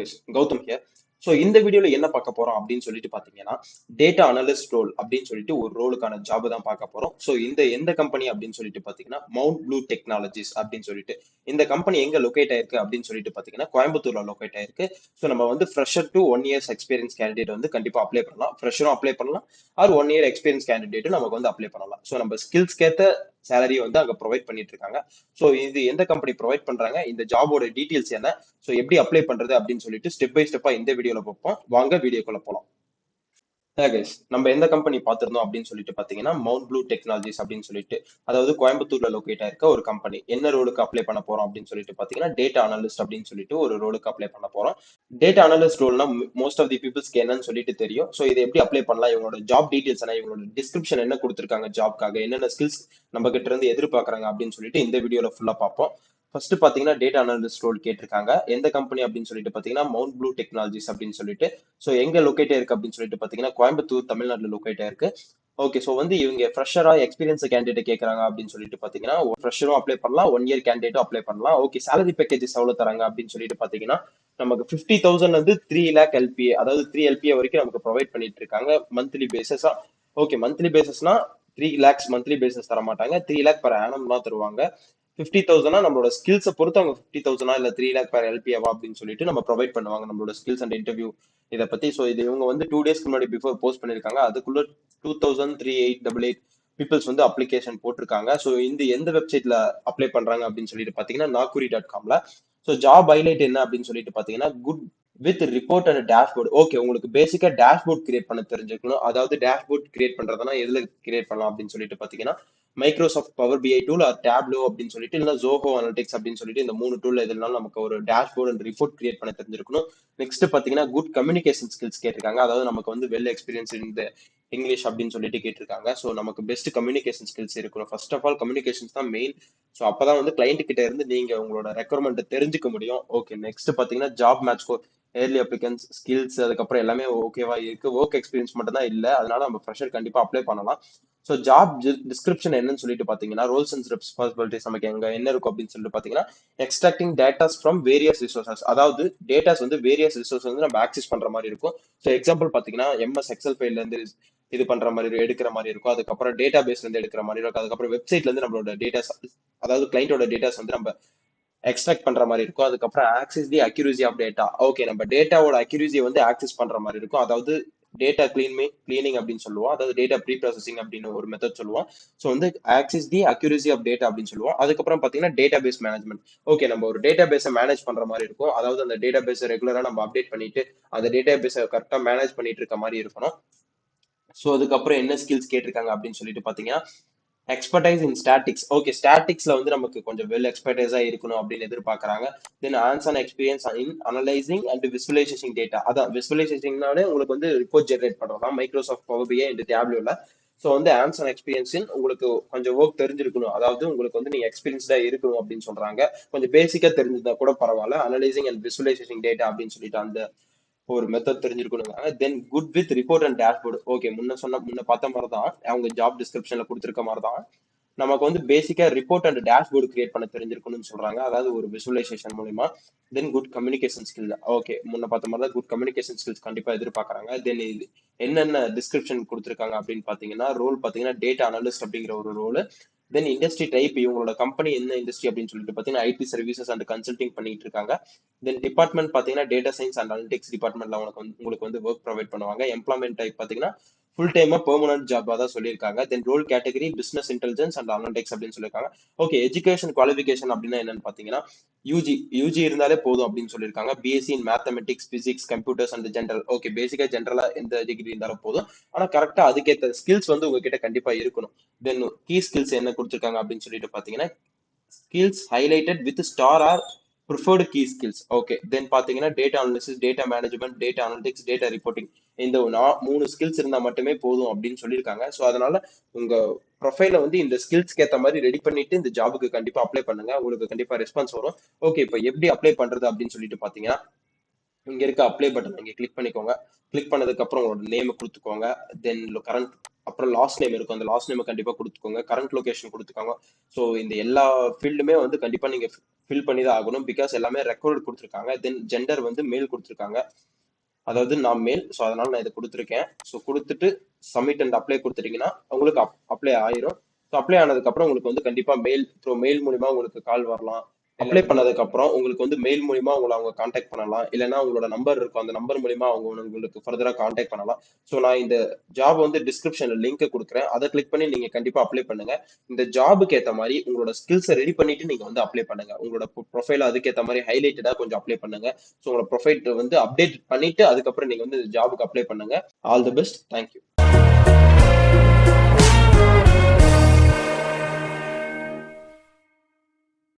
guys, Gowtham here. So இந்த வீடியோல என்ன பார்க்க போறோம் அப்படின்னு சொல்லிட்டு பாத்தீங்கன்னா டேட்டா அனலிஸ்ட் ரோல் அப்படின்னு சொல்லிட்டு ஒரு ரோலுக்கான ஜாப் தான் பார்க்க போறோம். ஸோ எந்த கம்பெனி அப்படின்னு சொல்லிட்டு பாத்தீங்கன்னா மவுண்ட் ப்ளூ டெக்னாலஜிஸ் அப்படின்னு சொல்லிட்டு இந்த கம்பெனி எங்க லொகேட் ஆயிருக்கு அப்படின்னு சொல்லிட்டு பாத்தீங்கன்னா கோயம்புத்தூர்ல லொகேட் ஆயிருக்கு. ஸோ நம்ம வந்து fresher to 1 years experience candidate வந்து கண்டிப்பா அப்ளை பண்ணலாம். ஃப்ரெஷரும் அப்ளை பண்ணலாம் ஆர் 1 year எக்ஸ்பீரியன்ஸ் கேண்டிடேட் நமக்கு வந்து அப்ளை பண்ணலாம். ஸோ நம்ம ஸ்கில்ஸ்க்கு ஏத்த சேலரி வந்து அங்க ப்ரொவைட் பண்ணிட்டு இருக்காங்க. ஸோ இது எந்த கம்பெனி ப்ரொவைட் பண்றாங்க, இந்த ஜாபோட டீடைல்ஸ் என்ன, ஸோ எப்படி அப்ளை பண்றது அப்படின்னு சொல்லிட்டு ஸ்டெப் பை ஸ்டெப்பா இந்த வீடியோல பார்ப்போம். வாங்க வீடியோக்குள்ள போலாம். கைஸ், நம்ம எந்த கம்பெனி பார்த்திருந்தோம் அப்படின்னு சொல்லிட்டு பாத்தீங்கன்னா மவுண்ட் ப்ளூ டெக்னாலஜிஸ் அப்படின்னு சொல்லிட்டு, அதாவது கோயம்புத்தூர்ல லொகேட் ஆயிருக்க ஒரு கம்பெனி. என்ன ரோலுக்கு அப்ளை பண்ண போறோம் அப்படின்னு சொல்லிட்டு பாத்தீங்கன்னா டேட்டா அனலிஸ்ட் அப்படின்னு சொல்லிட்டு ஒரு ரோலுக்கு அப்ளை பண்ண போறோம். டேட்டா அனலிஸ்ட் ரோல்னா மோஸ்ட் ஆஃப் தி பீப்புள்ஸ்க்கு என்னன்னு சொல்லிட்டு தெரியும். ஸோ இதை எப்படி அப்ளை பண்ணலாம், இவங்களோட ஜாப் டீடைல்ஸ் என்ன, இவங்களோட டிஸ்கிரிப்ஷன் என்ன கொடுத்துருக்காங்க, ஜாப்க்காக என்னென்ன ஸ்கில்ஸ் நம்ம கிட்ட இருந்து எதிர்பார்க்கறாங்க அப்படின்னு சொல்லிட்டு இந்த வீடியோல ஃபுல்லா பார்ப்போம். ஃபர்ஸ்ட் பாத்தீங்கன்னா டேட்டா அனலிஸ்ட் ரோல் கேட்டிருக்காங்க. எந்த கம்பெனி அப்படின்னு சொல்லிட்டு பாத்தீங்கன்னா மவுண்ட் ப்ளூ டெக்னாலஜிஸ் அப்படின்னு சொல்லிட்டு. ஸோ எங்க லொகேட் இருக்கு அப்படின்னு சொல்லிட்டு பாத்தீங்கன்னா கோயம்புத்தூர், தமிழ்நாட்டுல லொகேட் ஆயிருக்கு. ஓகே, ஸோ வந்து இவங்க ஃப்ரெஷரா எக்ஸ்பீரியன்ஸ் கேண்டிடேட் கேட்கறாங்க அப்படின்னு சொல்லிட்டு பாத்தீங்கன்னா ஃப்ரெஷரும் அப்ளை பண்ணலாம், 1 year கேண்டிடேட்டும் அப்ளை பண்ணலாம். ஓகே, சேலரி பேக்கேஜஸ் எவ்வளவு தராங்க அப்படின்னு சொல்லிட்டு பாத்தீங்கன்னா நமக்கு 50,000 வந்து 3 lakh LPA, அதாவது 3 LPA வரைக்கும் நமக்கு ப்ரொவைட் பண்ணிட்டு இருக்காங்க மந்த்லி பேசிஸா. ஓகே, மந்த்லி பேசிஸ்னா 3 lakhs மந்த்லி பேசிஸ் தர மாட்டாங்க, 3 lakh per annum தான் தருவாங்க. 50,000 நம்மளோட ஸ்கில்ஸை பொறுத்து அவங்க 50,000 இல்ல 3 lakh per LPA அப்படின்னு சொல்லிட்டு நம்ம ப்ரொவைட் பண்ணுவாங்க நம்மளோட ஸ்கில்ஸ் அண்ட் இன்டர்வியூ இதை பத்தி. ஸோ இது இவங்க வந்து 2 days முன்னாடி பிஃபோர் போஸ்ட் பண்ணிருக்காங்க. அதுக்குள்ள 2,388 பீப்புள்ஸ் வந்து அப்ளிகேஷன் போட்டிருக்காங்க. ஸோ இந்த எந்த வெப்சைட்ல அப்ளை பண்றாங்க அப்படின்னு சொல்லிட்டு பாத்தீங்கன்னா naukri.comல. ஸோ ஜாப் ஹைலைட் என்ன அப்படின்னு சொல்லிட்டு பாத்தீங்கன்னா good with report and dashboard. Okay, உங்களுக்கு பேசிக்கா டேஷ்போர்ட் கிரியேட் பண்ண தெரிஞ்சுக்கணும். அதாவது டேஷ்போர்ட் கிரியேட் பண்றதுனா எதுல கிரியேட் பண்ணலாம் அப்படின்னு சொல்லிட்டு பாத்தீங்கன்னா Microsoft Power BI tool or Tableau அப்படின்னு சொல்லிட்டு, இல்ல ஜோஹோ அனலிட்டிக்ஸ் அப்படின்னு சொல்லிட்டு இந்த 3 டூல்ல எதுனாலும் நமக்கு ஒரு டேஷ்போர்ட் அண்ட் ரிப்போர்ட் கிரியேட் பண்ண தெரிஞ்சிருக்கணும். நெக்ஸ்ட் பாத்தீங்கன்னா குட் கம்யூனிகேஷன் ஸ்கில்ஸ் கேட்டிருக்காங்க. அதாவது நமக்கு வந்து வெல் எக்ஸ்பீரியன்ஸ் இந்த இங்கிலீஷ் அப்படின்னு சொல்லிட்டு கேட்டிருக்காங்க. ஸோ நமக்கு பெஸ்ட் கம்யூனிகேஷன் ஸ்கில்ஸ் இருக்கணும். ஃபர்ஸ்ட் ஆஃப் ஆல் கம்யூனிகேஷன்ஸ் தான் மெயின். ஸோ அப்பதான் வந்து கிளைண்ட் கிட்ட இருந்து நீங்க உங்களோட ரெக்குவயர்மெண்ட் தெரிஞ்சுக்க முடியும். ஓகே, நெக்ஸ்ட் பாத்தீங்கன்னா job match early applicants skills அதுக்கப்புறம் எல்லாமே ஓகேவா இருக்கு. ஒர்க் எக்ஸ்பீரியன்ஸ் மட்டும் தான் இல்ல, அதனால நம்ம ஃப்ரெஷர் கண்டிப்பா அப்ளை பண்ணலாம். ஸோ ஜாப் டிஸ்கிரிப்ஷன் என்னன்னு சொல்லிட்டு பாத்தீங்கன்னா ரோல்ஸ் அண்ட் ரெஸ்பான்சிபிலிட்டிஸ் நமக்கு எங்க என்ன இருக்கும் அப்படின்னு சொல்லிட்டு பாத்தீங்கன்னா extracting datas from various resources, அதாவது டேட்டாஸ் வந்து வேரியஸ் ரிசோர்ஸ் வந்து நம்ம ஆக்சஸ் பண்ற மாதிரி இருக்கும். ஸோ எக்ஸாம்பிள் பாத்தீங்கன்னா எம்எஸ் எக்ஸல் ஃபைல்ல இருந்து இது பண்ற மாதிரி எடுக்கிற மாதிரி இருக்கும். அதுக்கப்புறம் டேட்டா பேஸ்ல இருந்து எடுக்கிற மாதிரி இருக்கும். அதுக்கப்புறம் வெப்சைட்ல இருந்து நம்மளோட டேட்டாஸ், அதாவது கிளைண்டோட டேட்டாஸ் வந்து நம்ம எக்ஸ்ட்ராக்ட் பண்ற மாதிரி இருக்கும். அதுக்கப்புறம் access the accuracy of data. Okay, நம்ம டேட்டாவோட அக்யூரசியை வந்து ஆக்சஸ் பண்ற மாதிரி இருக்கும். அதாவது டேட்டா கிளீனிங் அப்படின்னு சொல்லுவோம். அதாவது டேட்டா ப்ரீ ப்ராசஸிங் அப்படின்னு ஒரு மெத்தட் சொல்லுவோம். ஸோ வந்து access the accuracy of data அப்படின்னு சொல்லுவோம். அதுக்கப்புறம் பாத்தீங்கன்னா டேட்டா பேஸ் மேனேஜ்மெண்ட். ஓகே, நம்ம ஒரு டேட்டா பேஸை மேனேஜ் பண்ற மாதிரி இருக்கும். அதாவது அந்த டேட்டா பேஸை ரெகுலரா நம்ம அப்டேட் பண்ணிட்டு அந்த டேட்டா பேஸை கரெக்டா மேனேஜ் பண்ணிட்டு இருக்க மாதிரி இருக்கணும். ஸோ அதுக்கப்புறம் என்ன ஸ்கில்ஸ் கேட்டிருக்காங்க அப்படின்னு சொல்லிட்டு பாத்தீங்கன்னா எக்ஸ்பர்டைஸ் இன் ஸ்டாட்டிக்ஸ். ஓகே, ஸ்டாட்டிக்ஸ்ல வந்து நமக்கு கொஞ்சம் வெல் எக்ஸ்பர்டைஸா இருக்கணும் அப்படின்னு எதிர்பார்க்கறாங்க. Then hands on experience in analysing and visualisation data. அதான் விசுவலைசேஷன்னாலே உங்களுக்கு வந்து ரிப்போர்ட் ஜெனரேட் பண்றதா மைக்ரோசாஃப்ட் பவர் பிஐ இந்த டேப்லோல. ஸோ வந்து ஹேண்ட்ஸ் ஆன் எக்ஸ்பீரியன்ஸ் உங்களுக்கு கொஞ்சம் ஒர்க் தெரிஞ்சிருக்கணும். அதாவது உங்களுக்கு வந்து நீங்க எக்ஸ்பீரியன்ஸ்டா இருக்கணும் அப்படின்னு சொல்றாங்க. கொஞ்சம் பேசிக்கா தெரிஞ்சிருந்தா கூட பரவாயில்ல. அனலைசிங் அண்ட் விசுவலைசேஷன் டேட்டா அப்படின்னு சொல்லிட்டு அந்த ஒரு மெத்தட் தெரிஞ்சிருக்கணுங்க. Then good with report and dashboard. Okay, முன்ன பார்த்த மாதிரி தான் அவங்க ஜாப் டிஸ்கிரிப்ஷன்ல கொடுத்துருக்க மாதிரி தான் நமக்கு வந்து பேசிக்கா ரிப்போர்ட் அண்ட் டேஷ்போர்டு கிரியேட் பண்ண தெரிஞ்சிருக்கணும்னு சொல்றாங்க. அதாவது ஒரு விசுவலைசேஷன் மூலியமா. Then good communication skill. Okay, முன்ன பார்த்த மாதிரி தான் குட் கம்யூனிகேஷன் ஸ்கில்ஸ் கண்டிப்பா எதிர்பார்க்கறாங்க. தென் இது என்னென்ன டிஸ்கிரிப்ஷன் கொடுத்துருக்காங்க அப்படின்னு பாத்தீங்கன்னா ரோல் பாத்தீங்கன்னா டேட்டா அனலிஸ்ட் அப்படிங்கிற ஒரு ரோல். தென் இண்டஸ்ட்ரி டைப், இவங்களோட கம்பெனி என்ன இண்டஸ்ட்ரி அப்படின்னு சொல்லிட்டு பாத்தீங்கன்னா ஐடி சர்வீசஸ் அண்ட் கன்சல்டிங் பண்ணிட்டு இருக்காங்க. தென் டிபார்ட்மெண்ட் பாத்தீங்கன்னா டேட்டா சயின்ஸ் அண்ட் அனலிட்டிக்ஸ் டிபார்ட்மெண்ட்ல உங்களுக்கு வந்து ஒர்க் ப்ரொவைட் பண்ணுவாங்க. எம்ப்ளாய்மெண்ட் டைப் பாத்தீங்கன்னா ஃபுல் டைமா பெர்மனன்ட் ஜாபா தான் சொல்லியிருக்காங்க. Then role category business intelligence and analytics அப்படின்னு சொல்லியிருக்காங்க. ஓகே, எஜுகேஷன் குவாலிஃபிகேஷன் அப்படின்னா என்னன்னு பாத்தீங்கன்னா யூஜி இருந்தாலே போதும் அப்படின்னு சொல்லியிருக்காங்க. BSc in mathematics, physics, computers and general. Okay, பேசிக்கா ஜென்ரலா எந்த டிகிரி இருந்தாலும் போதும். ஆனா கரெக்டா அதுக்கேற்ற ஸ்கில்ஸ் வந்து உங்ககிட்ட கண்டிப்பா இருக்கணும். தென் கீ ஸ்கில்ஸ் என்ன கொடுத்துருக்காங்க அப்படின்னு சொல்லிட்டு பாத்தீங்கன்னா skills highlighted with star or preferred key skills. Okay, then பாத்தீங்கன்னா data analysis, data management, data analytics, data reporting. இந்த 3 ஸ்கில்ஸ் இருந்தா மட்டுமே போதும் அப்படின்னு சொல்லியிருக்காங்க. ஸோ அதனால உங்க ப்ரொஃபைல வந்து இந்த ஸ்கில்ஸ்க்கு ஏற்ற மாதிரி ரெடி பண்ணிட்டு இந்த ஜாபுக்கு கண்டிப்பா அப்ளை பண்ணுங்க. உங்களுக்கு கண்டிப்பா ரெஸ்பான்ஸ் வரும். ஓகே, இப்போ எப்படி அப்ளை பண்றது அப்படின்னு சொல்லிட்டு பாத்தீங்கன்னா இங்க இருக்க அப்ளை பட்டன் இங்க கிளிக் பண்ணிக்கோங்க. கிளிக் பண்ணதுக்கு அப்புறம் உங்களோட நேம் கொடுத்துக்கோங்க. தென் கரண்ட், அப்புறம் லாஸ்ட் நேம் இருக்கும், அந்த லாஸ்ட் நேம் கண்டிப்பா கொடுத்துக்கோங்க. கரண்ட் லொகேஷன் கொடுத்துக்கோங்க. ஸோ இந்த எல்லா ஃபீல்டுமே வந்து கண்டிப்பா நீங்க ஃபில் பண்ணி தான் ஆகணும். பிகாஸ் எல்லாமே ரெக்கார்ட் கொடுத்துருக்காங்க. தென் ஜெண்டர் வந்து மேல் கொடுத்துருக்காங்க. அதாவது நான் மேல், ஸோ அதனால நான் இதை கொடுத்துருக்கேன். ஸோ கொடுத்துட்டு சப்மிட் அண்ட் அப்ளை கொடுத்துட்டீங்கன்னா உங்களுக்கு அப்ளை ஆயிரும். ஸோ அப்ளை ஆனதுக்கு அப்புறம் உங்களுக்கு வந்து கண்டிப்பா மெயில் மூலியமா உங்களுக்கு கால் வரலாம். அப்ளை பண்ணதுக்கு அப்புறம் உங்களுக்கு வந்து மெயில் மூலியமா உங்களை அவங்க கான்டாக்ட் பண்ணலாம். இல்லைன்னா உங்களோட நம்பர் இருக்கும், அந்த நம்பர் மூலியமா அவங்க உங்களுக்கு ஃபர்தரா கான்டாக்ட் பண்ணலாம். ஸோ நான் இந்த ஜாப் வந்து டிஸ்கிரிப்ஷன்ல லிங்க் கொடுக்குறேன், அதை கிளிக் பண்ணி நீங்க கண்டிப்பா அப்ளை பண்ணுங்க. இந்த ஜாபுக்கு ஏத்த மாதிரி உங்களோட ஸ்கில்ஸை ரெடி பண்ணிட்டு நீங்க வந்து அப்ளை பண்ணுங்க. உங்களோட ப்ரொஃபைல அதுக்கேற்ற மாதிரி ஹைலைட்டடா கொஞ்சம் அப்ளை பண்ணுங்க. ஸோ உங்களோட ப்ரொஃபைல் வந்து அப்டேட் பண்ணிட்டு அதுக்கப்புறம் நீங்க வந்து ஜாபுக்கு அப்ளை பண்ணுங்க. All the best. தேங்க்யூ.